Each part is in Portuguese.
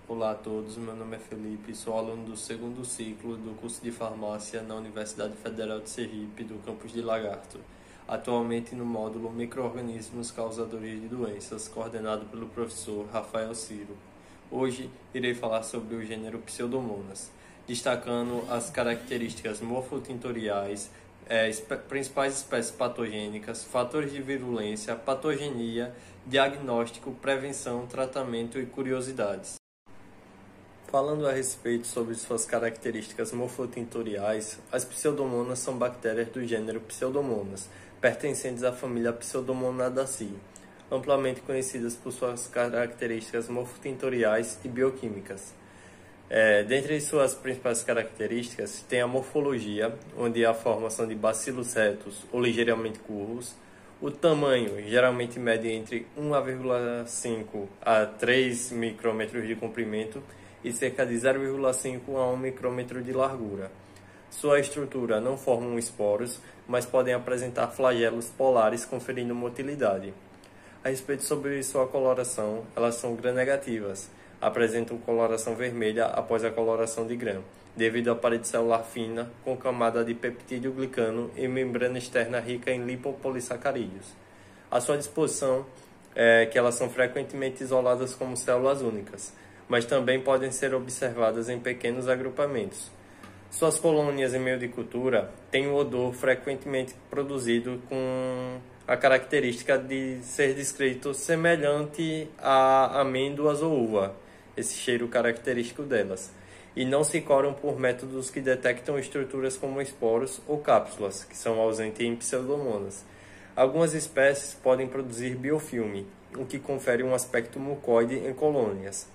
Olá a todos, meu nome é Felipe, sou aluno do segundo ciclo do curso de farmácia na Universidade Federal de Sergipe, do campus de Lagarto, atualmente no módulo Micro-organismos causadores de doenças, coordenado pelo professor Rafael Ciro. Hoje irei falar sobre o gênero Pseudomonas, destacando as características morfotintoriais, principais espécies patogênicas, fatores de virulência, patogenia, diagnóstico, prevenção, tratamento e curiosidades. Falando a respeito sobre suas características morfotintoriais, as pseudomonas são bactérias do gênero Pseudomonas, pertencentes à família Pseudomonadaceae, amplamente conhecidas por suas características morfotintoriais e bioquímicas. Dentre suas principais características, tem a morfologia, onde a formação de bacilos retos ou ligeiramente curvos. O tamanho geralmente mede entre 1,5 a 3 micrômetros de comprimento e cerca de 0,5 a 1 micrômetro de largura. Sua estrutura não formam esporos, mas podem apresentar flagelos polares, conferindo motilidade. A respeito sobre sua coloração, elas são gram-negativas, apresentam coloração vermelha após a coloração de Gram, devido à parede celular fina, com camada de peptídeo glicano e membrana externa rica em lipopolissacarídeos. A sua disposição é que elas são frequentemente isoladas como células únicas, mas também podem ser observadas em pequenos agrupamentos. Suas colônias em meio de cultura têm um odor frequentemente produzido com a característica de ser descrito semelhante a amêndoas ou uva, esse cheiro característico delas, e não se coram por métodos que detectam estruturas como esporos ou cápsulas, que são ausentes em pseudomonas. Algumas espécies podem produzir biofilme, o que confere um aspecto mucoide em colônias.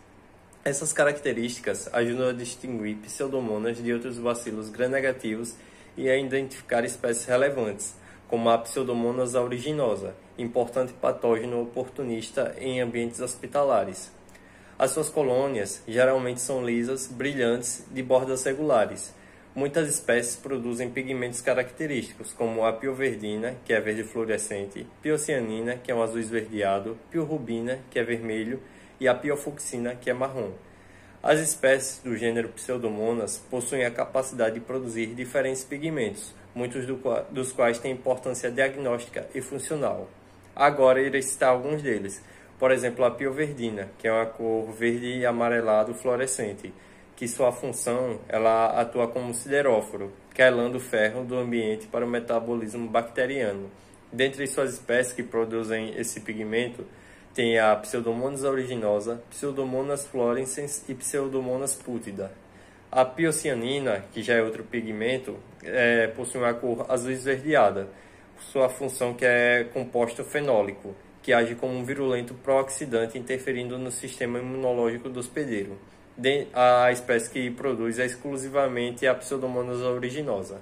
Essas características ajudam a distinguir pseudomonas de outros bacilos gram-negativos e a identificar espécies relevantes, como a Pseudomonas aeruginosa, importante patógeno oportunista em ambientes hospitalares. As suas colônias geralmente são lisas, brilhantes, de bordas regulares. Muitas espécies produzem pigmentos característicos, como a pioverdina, que é verde fluorescente, piocianina, que é um azul esverdeado, piorubina, que é vermelho, e a piofucsina, que é marrom. As espécies do gênero Pseudomonas possuem a capacidade de produzir diferentes pigmentos, muitos dos quais têm importância diagnóstica e funcional. Agora irei citar alguns deles. Por exemplo, a pioverdina, que é uma cor verde e amarelado fluorescente, que sua função ela atua como sideróforo, quelando o ferro do ambiente para o metabolismo bacteriano. Dentre suas espécies que produzem esse pigmento, tem a Pseudomonas aeruginosa, Pseudomonas fluorescens e Pseudomonas pútida. A piocianina, que já é outro pigmento, possui uma cor azul esverdeada. Sua função que é composto fenólico, que age como um virulento pró-oxidante, interferindo no sistema imunológico do hospedeiro. A espécie que produz é exclusivamente a Pseudomonas aeruginosa.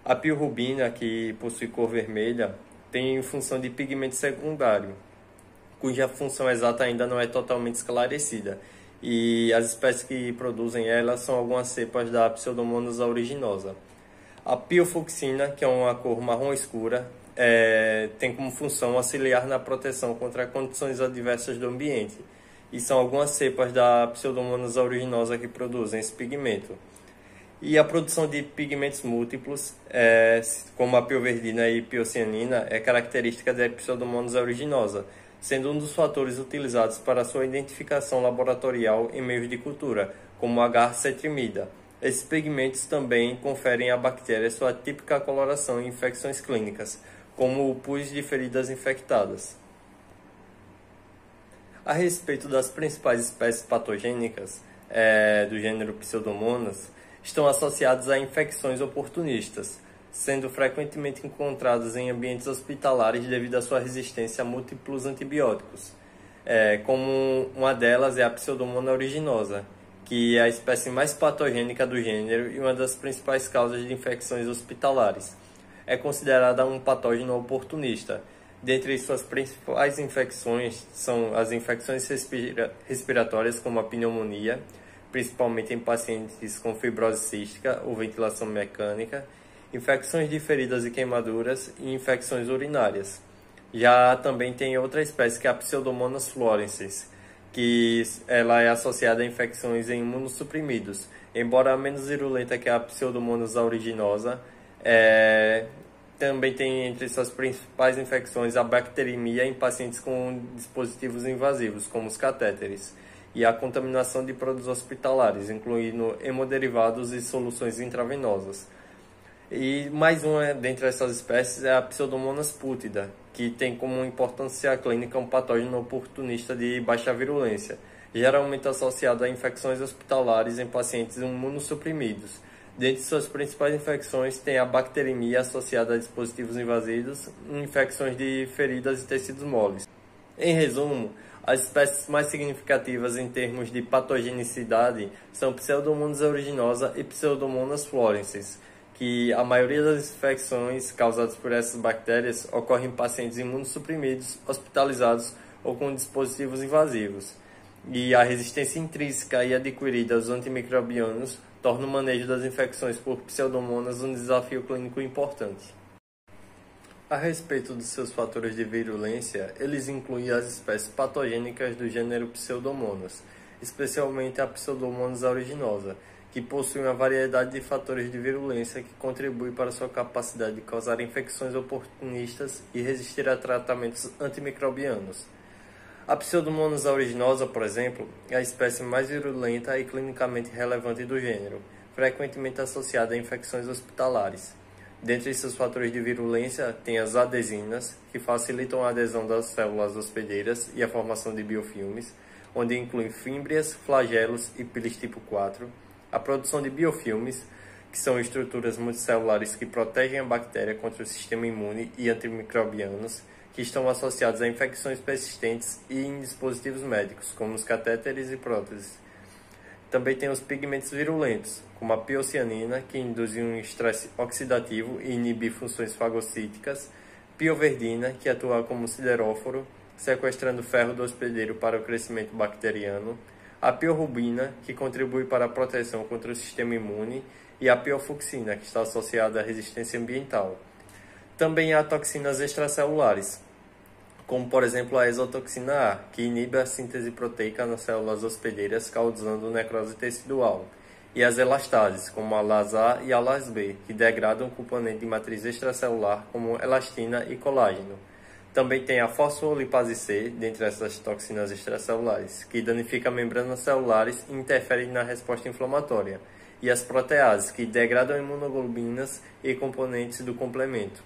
A piorubina, que possui cor vermelha, tem função de pigmento secundário, cuja função exata ainda não é totalmente esclarecida, e as espécies que produzem ela são algumas cepas da Pseudomonas aeruginosa. A piofucsina, que é uma cor marrom escura, tem como função auxiliar na proteção contra condições adversas do ambiente, e são algumas cepas da Pseudomonas aeruginosa que produzem esse pigmento. E a produção de pigmentos múltiplos, como a pioverdina e piocianina, é característica da Pseudomonas aeruginosa, sendo um dos fatores utilizados para sua identificação laboratorial em meios de cultura, como a agar-cetrimida. Esses pigmentos também conferem à bactéria sua típica coloração em infecções clínicas, como o pus de feridas infectadas. A respeito das principais espécies patogênicas do gênero Pseudomonas, estão associadas a infecções oportunistas, sendo frequentemente encontradas em ambientes hospitalares devido à sua resistência a múltiplos antibióticos. Como uma delas é a Pseudomonas aeruginosa, que é a espécie mais patogênica do gênero e uma das principais causas de infecções hospitalares. É considerada um patógeno oportunista. Dentre suas principais infecções são as infecções respiratórias, como a pneumonia, principalmente em pacientes com fibrose cística ou ventilação mecânica, infecções de feridas e queimaduras e infecções urinárias. Já também tem outra espécie que é a Pseudomonas fluorescens, que ela é associada a infecções em imunossuprimidos. Embora menos virulenta que a Pseudomonas aeruginosa, também tem entre suas principais infecções a bacteremia em pacientes com dispositivos invasivos, como os catéteres, e a contaminação de produtos hospitalares, incluindo hemoderivados e soluções intravenosas. E mais uma dentre essas espécies é a Pseudomonas pútida, que tem como importância clínica um patógeno oportunista de baixa virulência, geralmente associado a infecções hospitalares em pacientes imunossuprimidos. Dentre suas principais infecções tem a bacteremia associada a dispositivos invasivos e infecções de feridas e tecidos moles. Em resumo, as espécies mais significativas em termos de patogenicidade são Pseudomonas aeruginosa e Pseudomonas fluorescens, que a maioria das infecções causadas por essas bactérias ocorrem em pacientes imunossuprimidos, hospitalizados ou com dispositivos invasivos. E a resistência intrínseca e adquirida aos antimicrobianos torna o manejo das infecções por Pseudomonas um desafio clínico importante. A respeito dos seus fatores de virulência, eles incluem as espécies patogênicas do gênero Pseudomonas, especialmente a Pseudomonas aeruginosa, que possui uma variedade de fatores de virulência que contribui para sua capacidade de causar infecções oportunistas e resistir a tratamentos antimicrobianos. A Pseudomonas aeruginosa, por exemplo, é a espécie mais virulenta e clinicamente relevante do gênero, frequentemente associada a infecções hospitalares. Dentre seus fatores de virulência, tem as adesinas, que facilitam a adesão das células hospedeiras e a formação de biofilmes, onde incluem fímbrias, flagelos e pílis tipo 4, a produção de biofilmes, que são estruturas multicelulares que protegem a bactéria contra o sistema imune e antimicrobianos, que estão associados a infecções persistentes e em dispositivos médicos, como os catéteres e próteses. Também tem os pigmentos virulentos, como a piocianina, que induz um estresse oxidativo e inibe funções fagocíticas, pioverdina, que atua como sideróforo, sequestrando ferro do hospedeiro para o crescimento bacteriano, a piorubina, que contribui para a proteção contra o sistema imune, e a piofuxina, que está associada à resistência ambiental. Também há toxinas extracelulares, como por exemplo a exotoxina A, que inibe a síntese proteica nas células hospedeiras, causando necrose tecidual, e as elastases, como a LAS-A e a LAS-B, que degradam o componente de matriz extracelular, como elastina e colágeno. Também tem a fosfolipase C, dentre essas toxinas extracelulares, que danifica membranas celulares e interfere na resposta inflamatória, e as proteases, que degradam imunoglobulinas e componentes do complemento.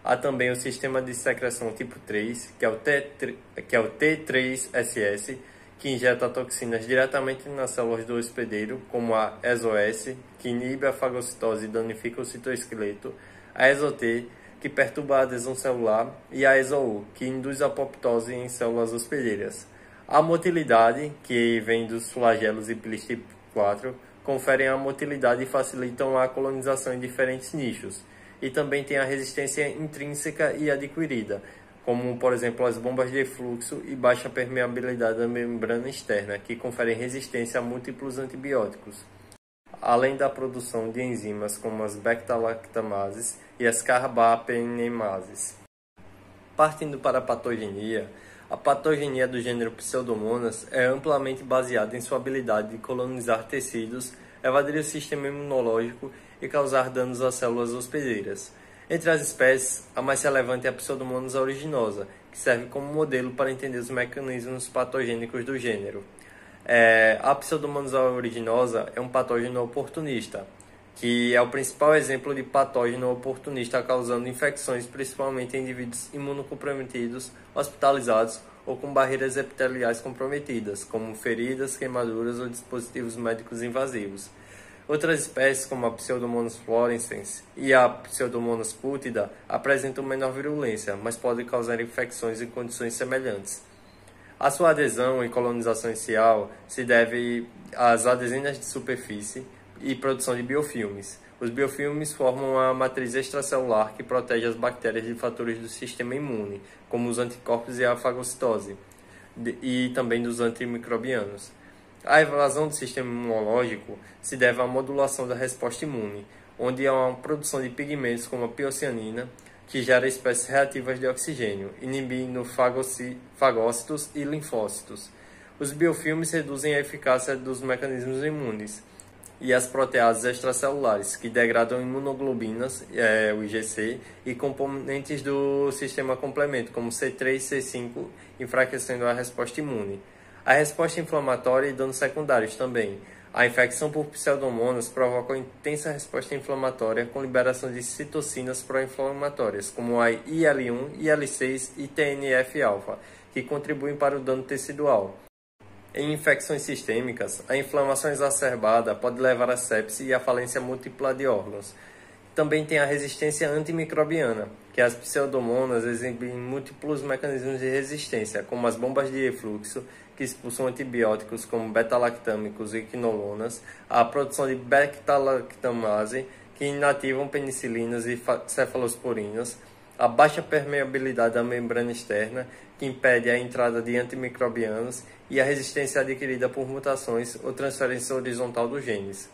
Há também o sistema de secreção tipo 3, que é o T3SS, que injeta toxinas diretamente nas células do hospedeiro, como a ESO-S, que inibe a fagocitose e danifica o citoesqueleto, a ESO-T, que perturba a adesão celular, e a ESO-U, que induz a apoptose em células hospedeiras. A motilidade, que vem dos flagelos e pílis tipo 4, conferem a motilidade e facilitam a colonização em diferentes nichos. E também tem a resistência intrínseca e adquirida, como por exemplo as bombas de fluxo e baixa permeabilidade da membrana externa, que conferem resistência a múltiplos antibióticos, além da produção de enzimas como as beta-lactamases e as carbapenemases. Partindo para a patogenia do gênero Pseudomonas é amplamente baseada em sua habilidade de colonizar tecidos, evadir o sistema imunológico e causar danos às células hospedeiras. Entre as espécies, a mais relevante é a Pseudomonas aeruginosa, que serve como modelo para entender os mecanismos patogênicos do gênero. A Pseudomonas aeruginosa é um patógeno oportunista, que é o principal exemplo de patógeno oportunista causando infecções, principalmente em indivíduos imunocomprometidos, hospitalizados ou com barreiras epiteliais comprometidas, como feridas, queimaduras ou dispositivos médicos invasivos. Outras espécies, como a Pseudomonas fluorescens e a Pseudomonas pútida, apresentam menor virulência, mas podem causar infecções em condições semelhantes. A sua adesão e colonização inicial se deve às adesinas de superfície e produção de biofilmes. Os biofilmes formam a matriz extracelular que protege as bactérias de fatores do sistema imune, como os anticorpos e a fagocitose, e também dos antimicrobianos. A evasão do sistema imunológico se deve à modulação da resposta imune, onde há uma produção de pigmentos como a piocianina, que gera espécies reativas de oxigênio, inibindo fagócitos e linfócitos. Os biofilmes reduzem a eficácia dos mecanismos imunes e as proteases extracelulares, que degradam imunoglobinas, o IgC, e componentes do sistema complemento, como C3 e C5, enfraquecendo a resposta imune. A resposta inflamatória e danos secundários também. A infecção por pseudomonas provoca uma intensa resposta inflamatória com liberação de citocinas pró-inflamatórias, como a IL-1, IL-6 e TNF-alfa, que contribuem para o dano tecidual. Em infecções sistêmicas, a inflamação exacerbada pode levar à sepse e à falência múltipla de órgãos. Também tem a resistência antimicrobiana, que as pseudomonas exibem múltiplos mecanismos de resistência, como as bombas de refluxo, que expulsam antibióticos como beta-lactâmicos e quinolonas, a produção de beta-lactamase, que inativam penicilinas e cefalosporinas, a baixa permeabilidade da membrana externa, que impede a entrada de antimicrobianos, e a resistência adquirida por mutações ou transferência horizontal dos genes.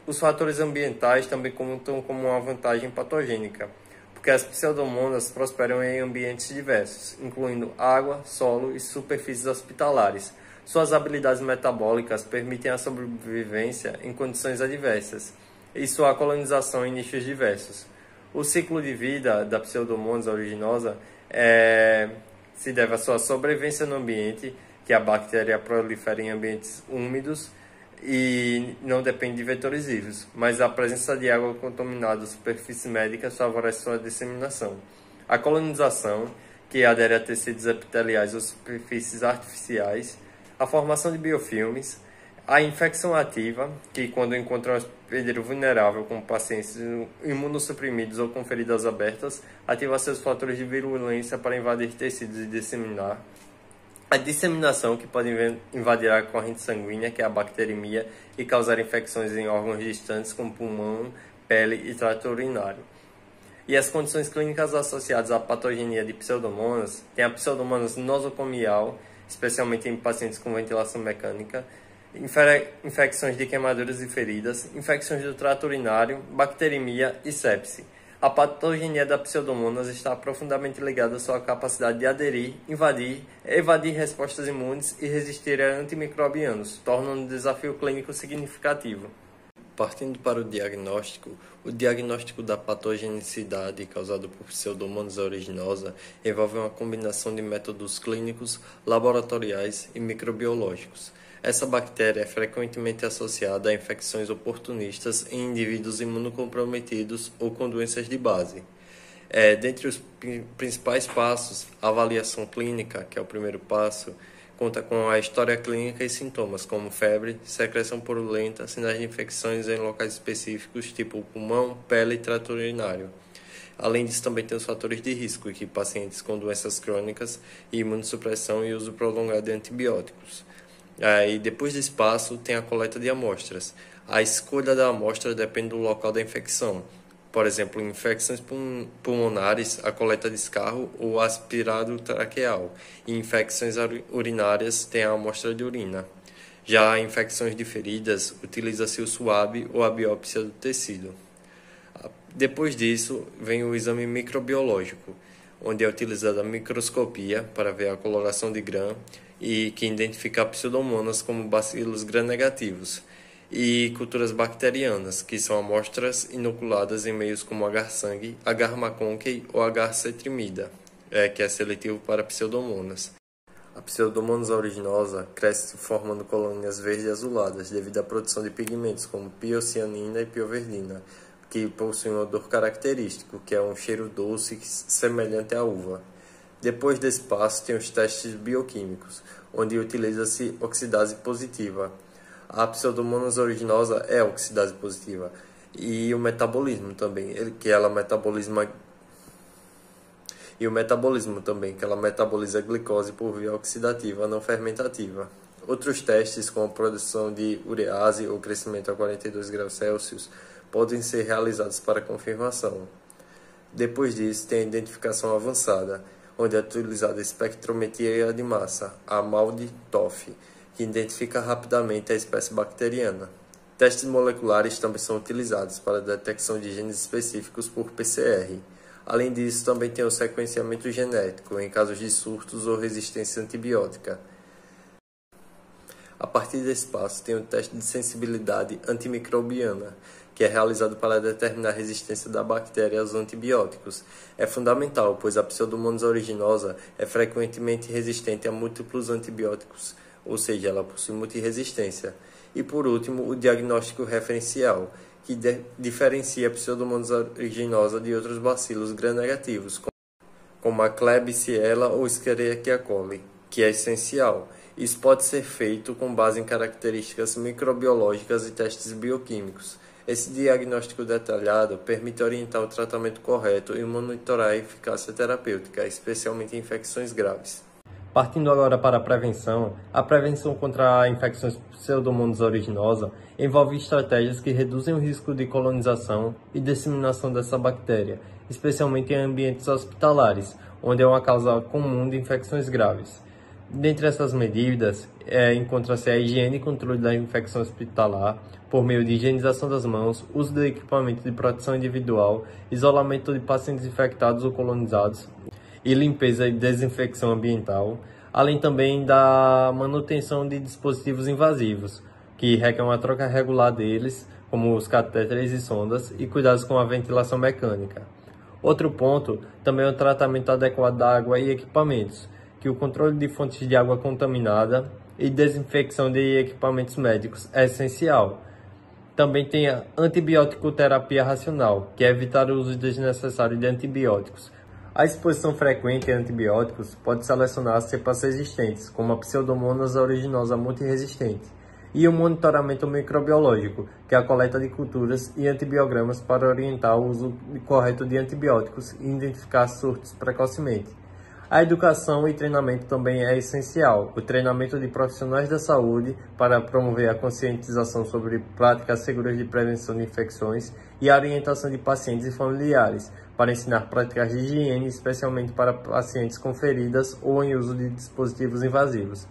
Os fatores ambientais também contam como uma vantagem patogênica, porque as pseudomonas prosperam em ambientes diversos, incluindo água, solo e superfícies hospitalares. Suas habilidades metabólicas permitem a sobrevivência em condições adversas e sua colonização em nichos diversos. O ciclo de vida da Pseudomonas aeruginosa se deve à sua sobrevivência no ambiente, que a bactéria prolifera em ambientes úmidos e não depende de vetores vivos, mas a presença de água contaminada ou superfícies médicas favorece sua disseminação. A colonização, que adere a tecidos epiteliais ou superfícies artificiais, a formação de biofilmes, a infecção ativa, que quando encontra um hospedeiro vulnerável como pacientes imunossuprimidos ou com feridas abertas, ativa seus fatores de virulência para invadir tecidos e disseminar. A disseminação, que pode invadir a corrente sanguínea, que é a bacteremia, e causar infecções em órgãos distantes como pulmão, pele e trato urinário. E as condições clínicas associadas à patogenia de pseudomonas tem a pseudomonas nosocomial, especialmente em pacientes com ventilação mecânica, infecções de queimaduras e feridas, infecções do trato urinário, bacteremia e sepse. A patogenia da pseudomonas está profundamente ligada à sua capacidade de aderir, invadir, evadir respostas imunes e resistir a antimicrobianos, tornando um desafio clínico significativo. Partindo para o diagnóstico da patogenicidade causada por Pseudomonas aeruginosa envolve uma combinação de métodos clínicos, laboratoriais e microbiológicos. Essa bactéria é frequentemente associada a infecções oportunistas em indivíduos imunocomprometidos ou com doenças de base. Dentre os principais passos, a avaliação clínica, que é o primeiro passo, conta com a história clínica e sintomas, como febre, secreção purulenta, sinais de infecções em locais específicos, tipo pulmão, pele e trato urinário. Além disso, também tem os fatores de risco, que pacientes com doenças crônicas, imunossupressão e uso prolongado de antibióticos. E depois desse passo, tem a coleta de amostras. A escolha da amostra depende do local da infecção. Por exemplo, em infecções pulmonares, a coleta de escarro ou aspirado traqueal. E em infecções urinárias, tem a amostra de urina. Já em infecções de feridas, utiliza-se o suave ou a biópsia do tecido. Depois disso, vem o exame microbiológico, onde é utilizada a microscopia para ver a coloração de Gram e que identifica pseudomonas como bacilos gram-negativos, e culturas bacterianas, que são amostras inoculadas em meios como agar-sangue, agar-MacConkey ou agar-cetrimida, que é seletivo para pseudomonas. A Pseudomonas aeruginosa cresce formando colônias verde azuladas devido à produção de pigmentos como piocianina e pioverdina, que possuem um odor característico, que é um cheiro doce semelhante à uva. Depois desse passo, tem os testes bioquímicos, onde utiliza-se oxidase positiva. A Pseudomonas aeruginosa é oxidase positiva. E o metabolismo também, que ela metaboliza a glicose por via oxidativa não fermentativa. Outros testes, como a produção de urease ou crescimento a 42 graus Celsius, podem ser realizados para confirmação. Depois disso, tem a identificação avançada, onde é utilizada a espectrometria de massa, a MALDI-TOF, que identifica rapidamente a espécie bacteriana. Testes moleculares também são utilizados para a detecção de genes específicos por PCR. Além disso, também tem o sequenciamento genético, em casos de surtos ou resistência antibiótica. A partir desse passo, tem o teste de sensibilidade antimicrobiana, que é realizado para determinar a resistência da bactéria aos antibióticos. É fundamental, pois a Pseudomonas aeruginosa é frequentemente resistente a múltiplos antibióticos, ou seja, ela possui multiresistência. E por último, o diagnóstico referencial, que diferencia a Pseudomonas aeruginosa de outros bacilos gram-negativos, como a Klebsiella ou Escherichia coli, que é essencial. Isso pode ser feito com base em características microbiológicas e testes bioquímicos. Esse diagnóstico detalhado permite orientar o tratamento correto e monitorar a eficácia terapêutica, especialmente em infecções graves. Partindo agora para a prevenção contra infecções Pseudomonas aeruginosa envolve estratégias que reduzem o risco de colonização e disseminação dessa bactéria, especialmente em ambientes hospitalares, onde é uma causa comum de infecções graves. Dentre essas medidas, encontra-se a higiene e controle da infecção hospitalar, por meio de higienização das mãos, uso de equipamento de proteção individual, isolamento de pacientes infectados ou colonizados, e limpeza e desinfecção ambiental, além também da manutenção de dispositivos invasivos, que requer uma troca regular deles, como os catéteres e sondas, e cuidados com a ventilação mecânica. Outro ponto também é o tratamento adequado da água e equipamentos, que o controle de fontes de água contaminada e desinfecção de equipamentos médicos é essencial. Também tem a antibiótico terapia racional, que é evitar o uso desnecessário de antibióticos. A exposição frequente a antibióticos pode selecionar cepas resistentes, como a Pseudomonas aeruginosa multiresistente, e o monitoramento microbiológico, que é a coleta de culturas e antibiogramas para orientar o uso correto de antibióticos e identificar surtos precocemente. A educação e treinamento também é essencial. O treinamento de profissionais da saúde para promover a conscientização sobre práticas seguras de prevenção de infecções e a orientação de pacientes e familiares para ensinar práticas de higiene, especialmente para pacientes com feridas ou em uso de dispositivos invasivos.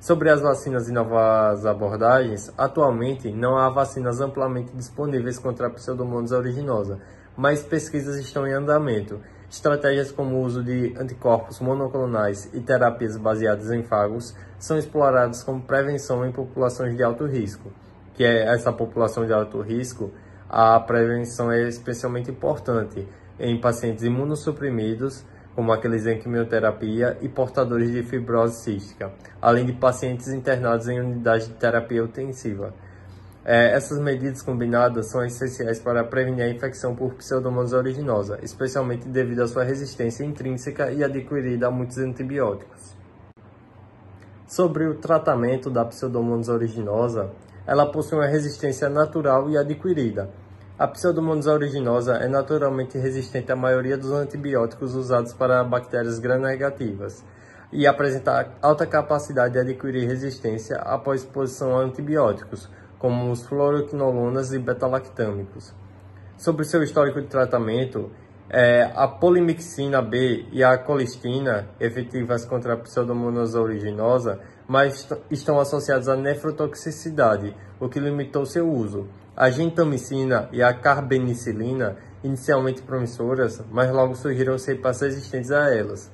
Sobre as vacinas e novas abordagens, atualmente não há vacinas amplamente disponíveis contra a Pseudomonas aeruginosa, mas pesquisas estão em andamento. Estratégias como o uso de anticorpos monoclonais e terapias baseadas em fagos são exploradas como prevenção em populações de alto risco, que é essa população de alto risco, a prevenção é especialmente importante em pacientes imunossuprimidos, como aqueles em quimioterapia e portadores de fibrose cística, além de pacientes internados em unidade de terapia intensiva. Essas medidas combinadas são essenciais para prevenir a infecção por Pseudomonas aeruginosa, especialmente devido à sua resistência intrínseca e adquirida a muitos antibióticos. Sobre o tratamento da Pseudomonas aeruginosa, ela possui uma resistência natural e adquirida. A Pseudomonas aeruginosa é naturalmente resistente à maioria dos antibióticos usados para bactérias gram-negativas e apresenta alta capacidade de adquirir resistência após exposição a antibióticos, como os fluoroquinolonas e beta-lactâmicos. Sobre seu histórico de tratamento, a polimixina B e a colistina, efetivas contra a Pseudomonas aeruginosa, mas estão associadas à nefrotoxicidade, o que limitou seu uso. A gentamicina e a carbenicilina, inicialmente promissoras, mas logo surgiram cepas resistentes a elas.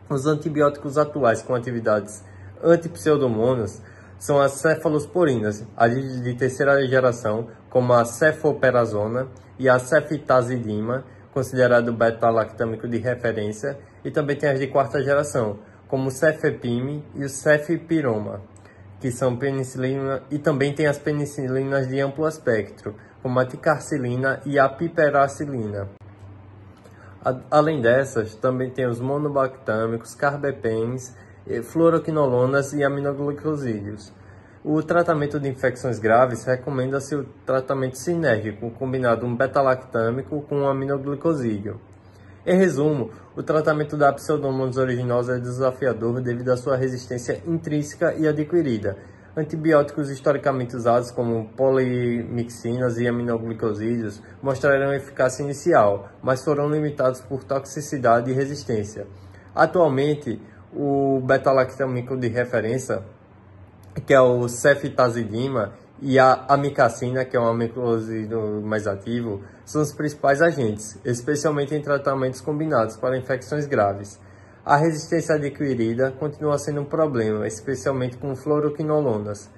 Os antibióticos atuais com atividades antipseudomonas são as cefalosporinas, as de terceira geração, como a cefoperazona e a cefitazidima, considerado beta-lactâmico de referência, e também tem as de quarta geração, como o cefepime e o cefpiroma, que são penicilina, e também tem as penicilinas de amplo espectro, como a ticarcilina e a piperacilina. Além dessas, também tem os monobactâmicos, carbapenems, fluoroquinolonas e aminoglicosídeos. O tratamento de infecções graves recomenda-se o tratamento sinérgico, combinado um beta-lactâmico com um aminoglicosídeo. Em resumo, o tratamento da Pseudomonas aeruginosa é desafiador devido à sua resistência intrínseca e adquirida. Antibióticos historicamente usados, como polimixinas e aminoglicosídeos, mostraram eficácia inicial, mas foram limitados por toxicidade e resistência. Atualmente, o beta-lactâmico de referência, que é o cefitazidima, e a amicacina, que é um amicosídeo mais ativo, são os principais agentes, especialmente em tratamentos combinados para infecções graves. A resistência adquirida continua sendo um problema, especialmente com fluoroquinolonas.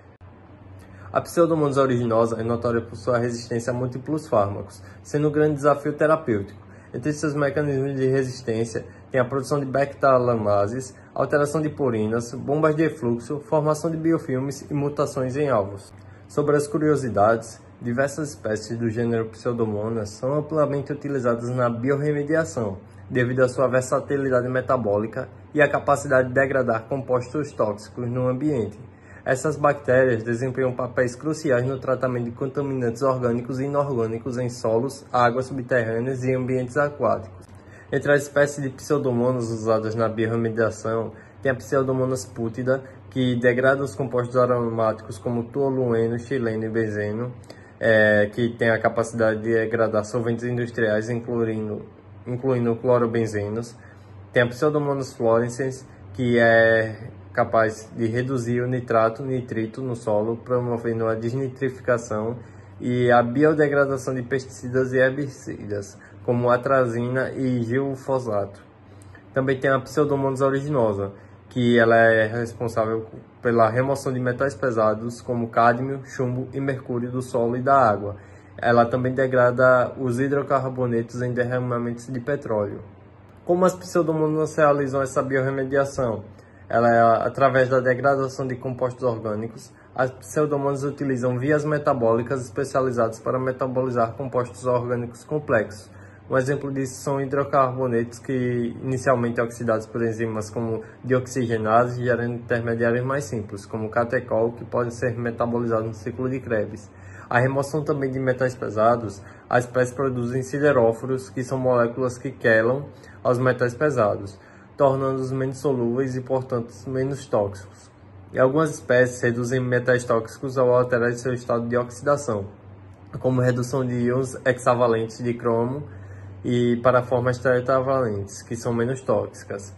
A Pseudomonas aeruginosa é notória por sua resistência a múltiplos fármacos, sendo um grande desafio terapêutico. Entre seus mecanismos de resistência, tem a produção de bactalamases, alteração de purinas, bombas de efluxo, formação de biofilmes e mutações em alvos. Sobre as curiosidades, diversas espécies do gênero Pseudomonas são amplamente utilizadas na biorremediação, devido à sua versatilidade metabólica e à capacidade de degradar compostos tóxicos no ambiente. Essas bactérias desempenham papéis cruciais no tratamento de contaminantes orgânicos e inorgânicos em solos, águas subterrâneas e ambientes aquáticos. Entre as espécies de Pseudomonas usadas na biorremediação, tem a Pseudomonas pútida, que degrada os compostos aromáticos como tolueno, xileno e benzeno, que tem a capacidade de degradar solventes industriais, incluindo clorobenzenos. Tem a Pseudomonas fluorescens, que é capaz de reduzir o nitrito no solo, promovendo a desnitrificação e a biodegradação de pesticidas e herbicidas, como atrazina e gilfosato. Também tem a Pseudomonas aeruginosa, que ela é responsável pela remoção de metais pesados, como cádmio, chumbo e mercúrio do solo e da água. Ela também degrada os hidrocarbonetos em derramamentos de petróleo. Como as Pseudomonas realizam essa biorremediação? Através da degradação de compostos orgânicos, as Pseudomonas utilizam vias metabólicas especializadas para metabolizar compostos orgânicos complexos. Um exemplo disso são hidrocarbonetos que inicialmente oxidados por enzimas como dioxigenase, gerando intermediários mais simples, como catecol, que podem ser metabolizados no ciclo de Krebs. A remoção também de metais pesados, as espécies produzem sideróforos, que são moléculas que quelam aos metais pesados, tornando-os menos solúveis e, portanto, menos tóxicos. E algumas espécies reduzem metais tóxicos ao alterar seu estado de oxidação, como redução de íons hexavalentes de cromo e para formas tetravalentes, que são menos tóxicas.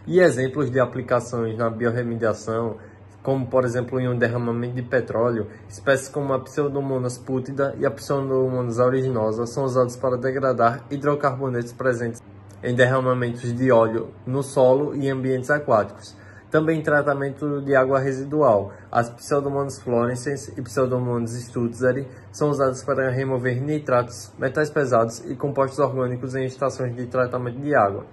E exemplos de aplicações na biorremediação, como por exemplo em um derramamento de petróleo, espécies como a Pseudomonas pútida e a Pseudomonas aeruginosa são usadas para degradar hidrocarbonetos presentes em derramamentos de óleo no solo e ambientes aquáticos. Também em tratamento de água residual, as Pseudomonas fluorescens e Pseudomonas stutzeri são usadas para remover nitratos, metais pesados e compostos orgânicos em estações de tratamento de água.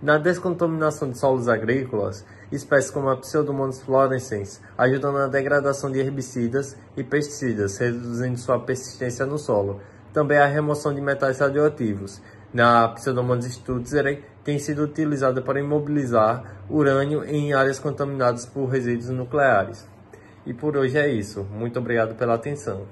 Na descontaminação de solos agrícolas, espécies como a Pseudomonas fluorescens ajudam na degradação de herbicidas e pesticidas, reduzindo sua persistência no solo. Também a remoção de metais radioativos. Na Pseudomonas stutzeri tem sido utilizada para imobilizar urânio em áreas contaminadas por resíduos nucleares. E por hoje é isso. Muito obrigado pela atenção.